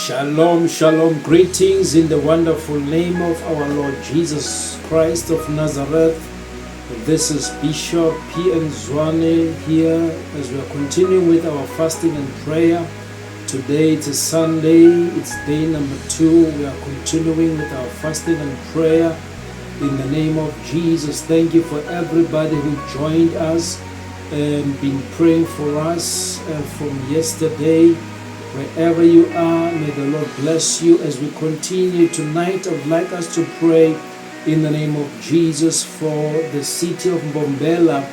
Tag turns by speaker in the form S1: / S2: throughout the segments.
S1: Shalom, shalom, greetings in the wonderful name of our Lord Jesus Christ of Nazareth. This is Bishop P.N. Zwane here as we are continuing with our fasting and prayer. Today it's a Sunday, it's day number 2. We are continuing with our fasting and prayer in the name of Jesus. Thank you for everybody who joined us and been praying for us from yesterday. Wherever you are, may the Lord bless you as we continue tonight. I would like us to pray in the name of Jesus for the city of Mbombela.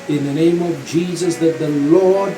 S1: In the name of Jesus, that the Lord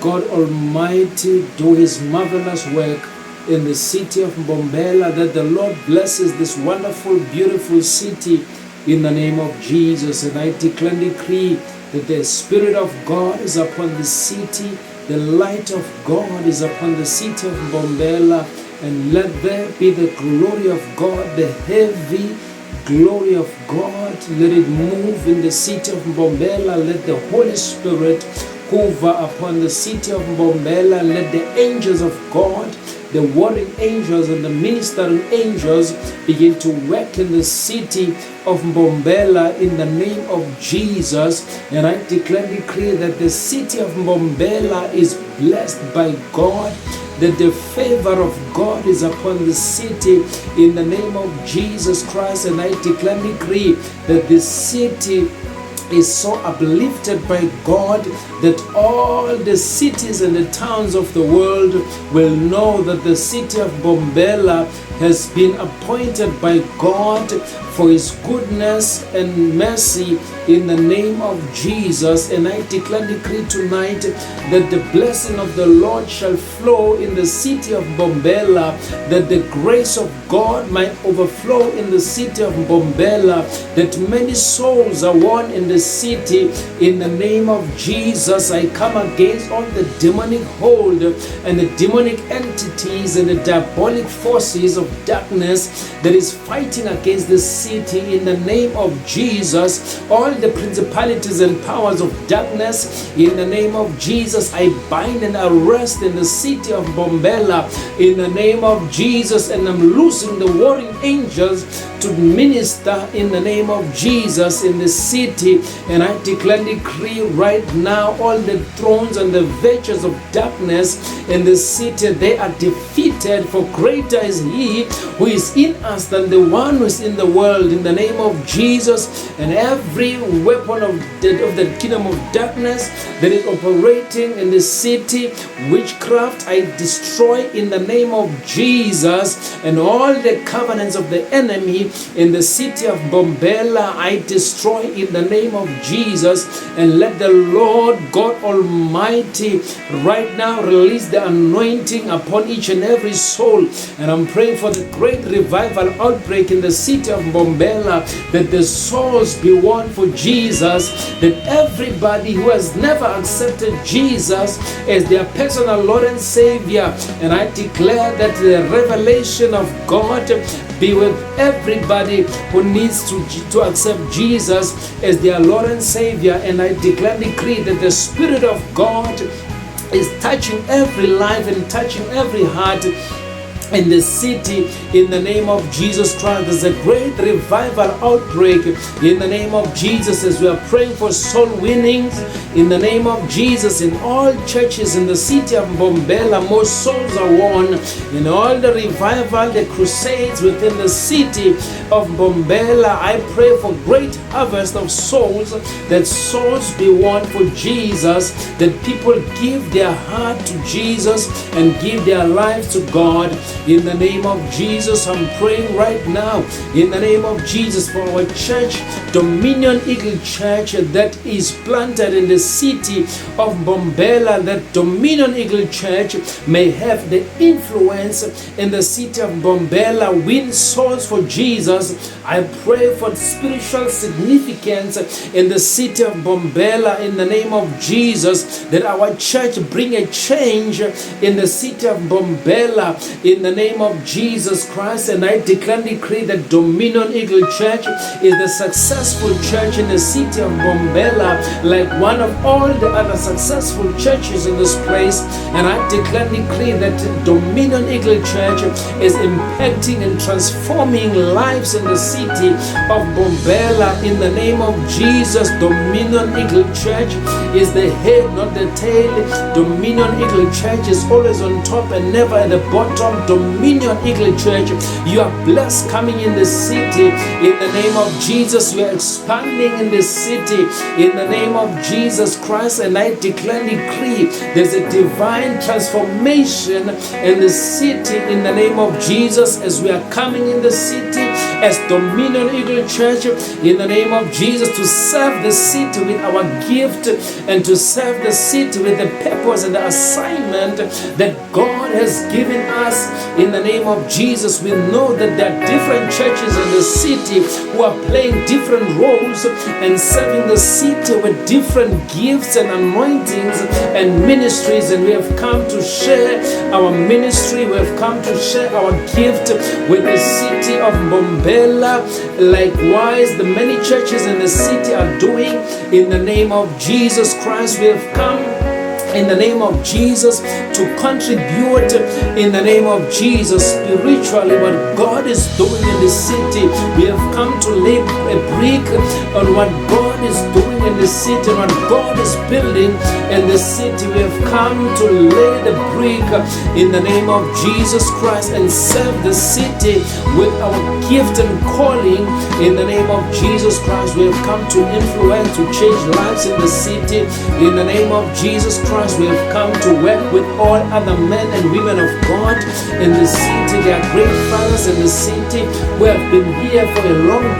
S1: God Almighty do His marvelous work in the city of Mbombela, that the Lord blesses this wonderful, beautiful city in the name of Jesus. And I declare and decree that the Spirit of God is upon the city. The light of God is upon the city of Mbombela, and let there be the glory of God, the heavy glory of God. Let it move in the city of Mbombela. Let the Holy Spirit hover upon the city of Mbombela. Let the angels of God, the warring angels and the ministering angels, begin to work in the city of Mbombela in the name of Jesus. And I declare and decree that the city of Mbombela is blessed by God, that the favor of God is upon the city in the name of Jesus Christ. And I declare and decree that the city is so uplifted by God that all the cities and the towns of the world will know that the city of Mbombela has been appointed by God for His goodness and mercy in the name of Jesus. And I declare and decree tonight that the blessing of the Lord shall flow in the city of Mbombela, that the grace of God might overflow in the city of Mbombela, that many souls are won in the city in the name of Jesus. I come against all the demonic hold and the demonic entities and the diabolic forces of darkness that is fighting against the city in the name of Jesus. All the principalities and powers of darkness in the name of Jesus, I bind and arrest in the city of Mbombela in the name of Jesus, and I'm loosing the warring angels to minister in the name of Jesus in the city. And I declare and decree right now, all the thrones and the virtues of darkness in the city, they are defeated, for greater is He who is in us than the one who is in the world, in the name of Jesus. And every weapon of the kingdom of darkness that is operating in the city, witchcraft, I destroy in the name of Jesus. And all the covenants of the enemy in the city of Mbombela, I destroy in the name of Jesus. And let the Lord God Almighty right now release the anointing upon each and every soul. And I'm praying for the great revival outbreak in the city of Mbombela, that the souls be won for Jesus, that everybody who has never accepted Jesus as their personal Lord and Savior, and I declare that the revelation of God be with everybody who needs to accept Jesus as their Lord and Savior. And I declare and decree that the Spirit of God is touching every life and touching every heart in the city in the name of Jesus Christ. There's a great revival outbreak in the name of Jesus as we are praying for soul winnings in the name of Jesus. In all churches in the city of Mbombela, more souls are won. In all the revival, the crusades within the city of Mbombela, I pray for great harvest of souls, that souls be won for Jesus, that people give their heart to Jesus and give their lives to God. In the name of Jesus, I'm praying right now in the name of Jesus for our church, Dominion Eagle Church, that is planted in the city of Mbombela, that Dominion Eagle Church may have the influence in the city of Mbombela, win souls for Jesus. I pray for spiritual significance in the city of Mbombela in the name of Jesus, that our church bring a change in the city of Mbombela in the the name of Jesus Christ, and I declare and decree that Dominion Eagle Church is the successful church in the city of Mbombela, like one of all the other successful churches in this place. And I declare and decree that Dominion Eagle Church is impacting and transforming lives in the city of Mbombela. In the name of Jesus, Dominion Eagle Church is the head, not the tail. Dominion Eagle Church is always on top and never at the bottom. Dominion Eagle Church, you are blessed coming in the city. In the name of Jesus, you are expanding in the city. In the name of Jesus Christ, and I declare and decree there's a divine transformation in the city. In the name of Jesus, as we are coming in the city as Dominion Eagle Church, in the name of Jesus, to serve the city with our gift and to serve the city with the purpose and the assignment that God has given us. In the name of Jesus, we know that there are different churches in the city who are playing different roles and serving the city with different gifts and anointings and ministries, and we have come to share our ministry, we have come to share our gift with the city of Mbombela. Likewise, the many churches in the city are doing. In the name of Jesus Christ, we have come in the name of Jesus to contribute in the name of Jesus spiritually what God is doing in the city. We have come to lay a brick on what God is doing in the city, what God is building in the city. We have come to lay the brick in the name of Jesus Christ and serve the city with our gift and calling. In the name of Jesus Christ, we have come to influence, to change lives in the city. In the name of Jesus Christ, we have come to work with all other men and women of God in the city. They are great fathers in the city who have been here for a long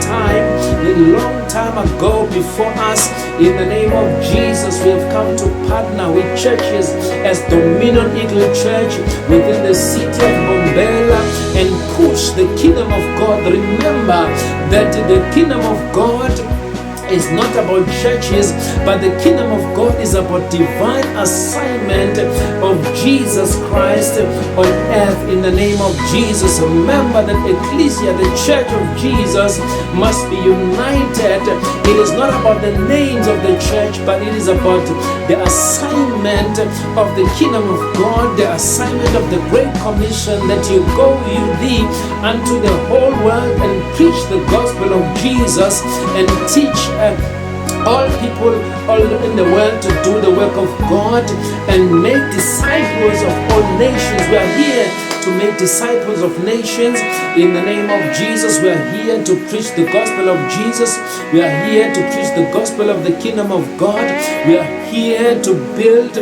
S1: time ago before us. In the name of Jesus, we have come to partner with churches as Dominion Eagle Church within the city of Mbombela and push the kingdom of God. Remember that the kingdom of God is not about churches, but the kingdom of God is about divine assignment of Jesus Christ on earth. In the name of Jesus, remember that ecclesia, the church of Jesus, must be united. It is not about the names of the church, but it is about the assignment of the kingdom of God, the assignment of the Great Commission, that you go, you thee, unto the whole world and preach the gospel of Jesus and teach all people all in the world to do the work of God and make disciples of all nations. We are here to make disciples of nations. In the name of Jesus, we are here to preach the gospel of Jesus. We are here to preach the gospel of the kingdom of God. We are here to build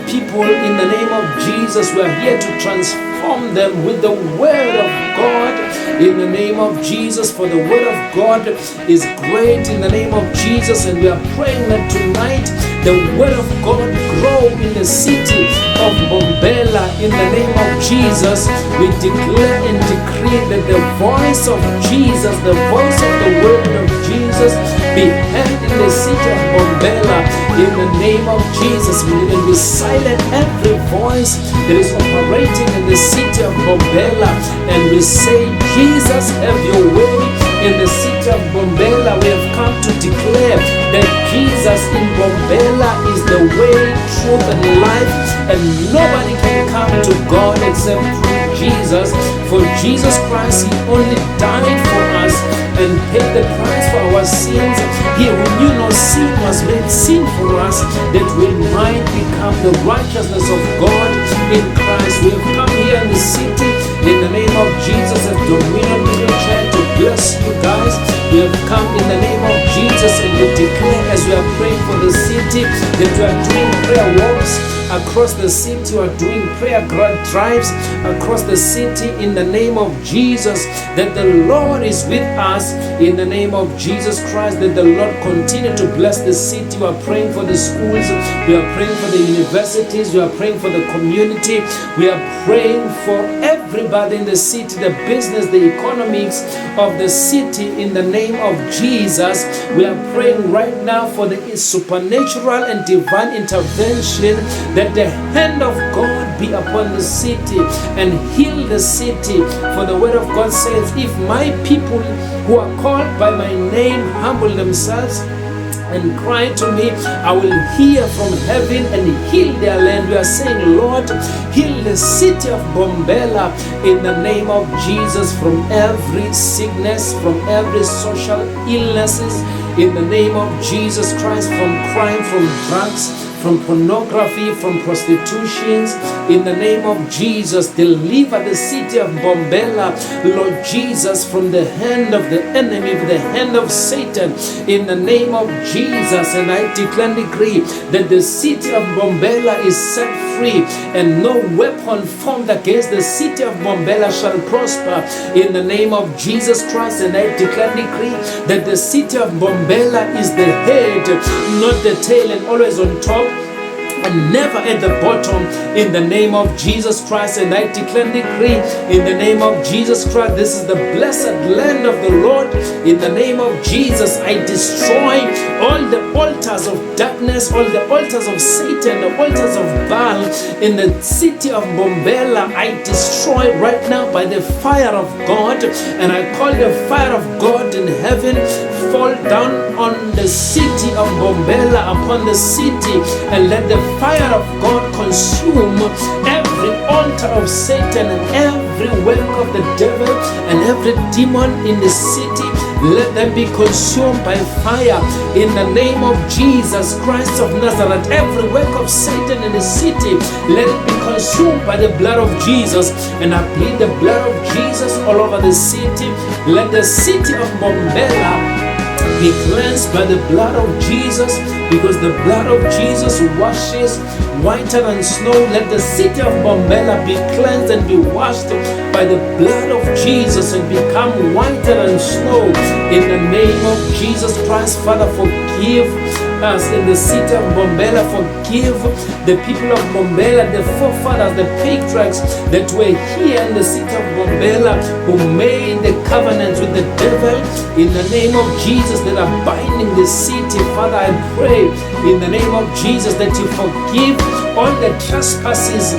S1: people in the name of Jesus. We are here to transform them with the word of God. In the name of Jesus, for the word of God is great. In the name of Jesus, and we are praying that tonight the word of God grow in the city of Mbombela. In the name of Jesus, we declare and decree that the voice of Jesus, the voice of the word of Jesus be heard in the city of Mbombela. In the name of Jesus, we silence every voice that is operating in the city of Mbombela, and we say, Jesus, have your way in the city of Mbombela. We have come to declare that Jesus in Mbombela is the way, truth, and life, and nobody can come to God except through Jesus. For Jesus Christ, He only died for us and paid the price for our sins. He who knew no sin was made sin for us, that we might become the righteousness of God in Christ. We have come here in the city in the name of Jesus as Dominion Eagle Church to bless you guys. We have come in the name of Jesus, and we declare as we are praying for the city that we are doing prayer walks across the city. We are doing prayer drives across the city in the name of Jesus, that the Lord is with us in the name of Jesus Christ, that the Lord continue to bless the city. We are praying for the schools, we are praying for the universities, we are praying for the community, we are praying for everybody in the city, the business, the economics of the city in the name of Jesus. We are praying right now for the supernatural and divine intervention, that the hand of God be upon the city and heal the city. For the word of God says, if my people who are called by my name humble themselves and cry to me, I will hear from heaven and heal their land. We are saying, Lord, heal the city of Mbombela in the name of Jesus from every sickness, from every social illnesses, in the name of Jesus Christ, from crime, from drugs, from pornography, from prostitutions. In the name of Jesus, deliver the city of Mbombela, Lord Jesus, from the hand of the enemy, from the hand of Satan, in the name of Jesus. And I declare and decree that the city of Mbombela is set free, and no weapon formed against the city of Mbombela shall prosper, in the name of Jesus Christ. And I declare and decree that the city of Mbombela is the head, not the tail, and always on top and never at the bottom, in the name of Jesus Christ. And I declare and decree in the name of Jesus Christ, this is the blessed land of the Lord. In the name of Jesus, I destroy all the altars of darkness, all the altars of Satan, the altars of Baal in the city of Mbombela. I destroy right now by the fire of God, and I call the fire of God in heaven fall down on the city of Mbombela, upon the city, and let the fire of God consume every altar of Satan and every work of the devil and every demon in the city. Let them be consumed by fire in the name of Jesus Christ of Nazareth. Every work of Satan in the city, let it be consumed by the blood of Jesus. And I plead the blood of Jesus all over the city. Let the city of Mbombela be cleansed by the blood of Jesus, because the blood of Jesus washes whiter than snow. Let the city of Mbombela be cleansed and be washed by the blood of Jesus and become whiter than snow, in the name of Jesus Christ. Father, forgive us in the city of Mbombela. Forgive the people of Mbombela, the forefathers, the patriarchs that were here in the city of Mbombela, who made the covenants with the devil, in the name of Jesus, that are binding the city. Father, I pray in the name of Jesus that you forgive all the trespasses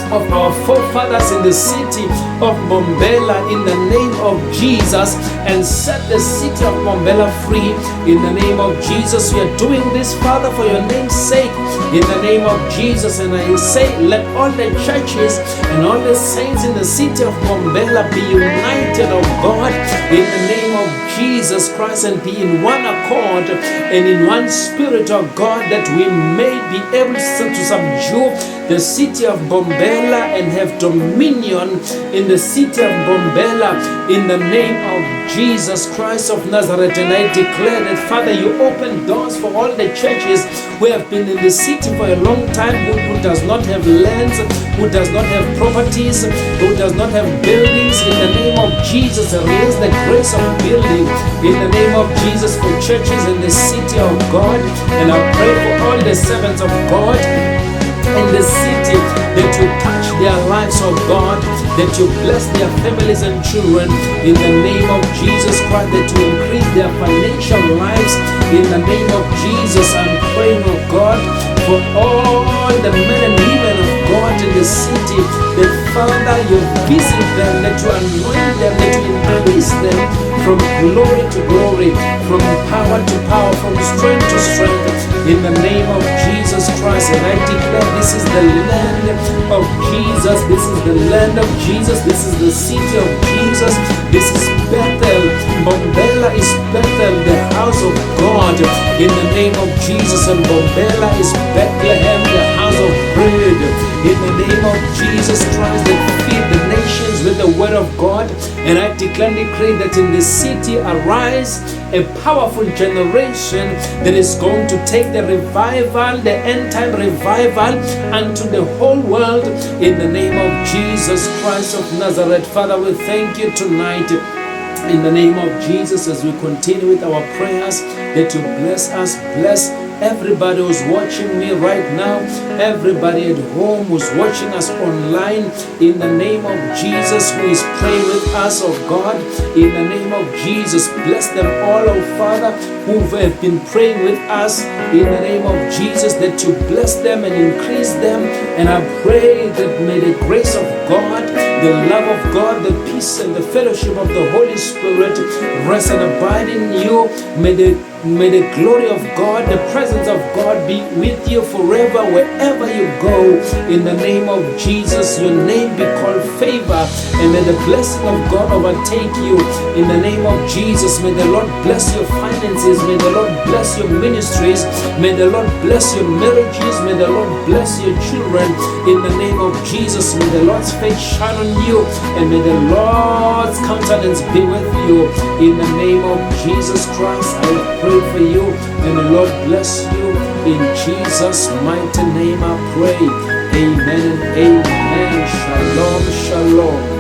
S1: of our forefathers in the city of Mbombela, in the name of Jesus, and set the city of Mbombela free in the name of Jesus. We are doing this, Father, for your name's sake, in the name of Jesus. And I say, let all the churches and all the saints in the city of Mbombela be united, oh God, in the name of Jesus Christ, and be in one accord and in one spirit, oh God, that we may be able to subdue the city of Mbombela and have dominion in the city of Mbombela, in the name of Jesus Christ of Nazareth. And I declare that, Father, you open doors for all the churches who have been in the city for a long time, who does not have lands, who does not have properties, who does not have buildings. In the name of Jesus, raise the grace of building in the name of Jesus for churches in the city of God. And I pray for all the servants of God in the city, that you touch their lives, oh God, that you bless their families and children in the name of Jesus Christ, that you increase their financial lives in the name of Jesus. I'm praying, oh God, for all the men and women of God in the city, that Father, you visit them, that you anoint them, that you increase them from glory to glory, from power to power, from strength to strength, in the name of Jesus Christ. And I declare this is the land of Jesus, this is the land of Jesus, this is the city of Jesus, this is Bethel. Mbombela is Bethel, the house of God, in the name of Jesus. And Mbombela is Bethlehem, the house of bread, in the name of Jesus Christ, that feed the nations with the word of God. And I declare and decree that in the city arise a powerful generation that is going to take the revival, the end time revival, unto the whole world, in the name of Jesus Christ of Nazareth. Father, we thank you tonight in the name of Jesus, as we continue with our prayers, that you bless us, bless everybody who's watching me right now, everybody at home who's watching us online, in the name of Jesus, who is praying with us, oh God, in the name of Jesus, bless them all, oh Father, who have been praying with us, in the name of Jesus, that you bless them and increase them. And I pray that may the grace of God, the love of God, the peace and the fellowship of the Holy Spirit rest and abide in you. May the glory of God, the presence of God be with you forever wherever you go. In the name of Jesus, your name be called favor, and may the blessing of God overtake you. In the name of Jesus, may the Lord bless your finances, may the Lord bless your ministries, may the Lord bless your marriages, may the Lord bless your children. In the name of Jesus, may the Lord's face shine on you, and may the Lord's countenance be with you. In the name of Jesus Christ, I pray for you, and the Lord bless you. In Jesus' mighty name I pray. Amen and amen. Shalom, shalom.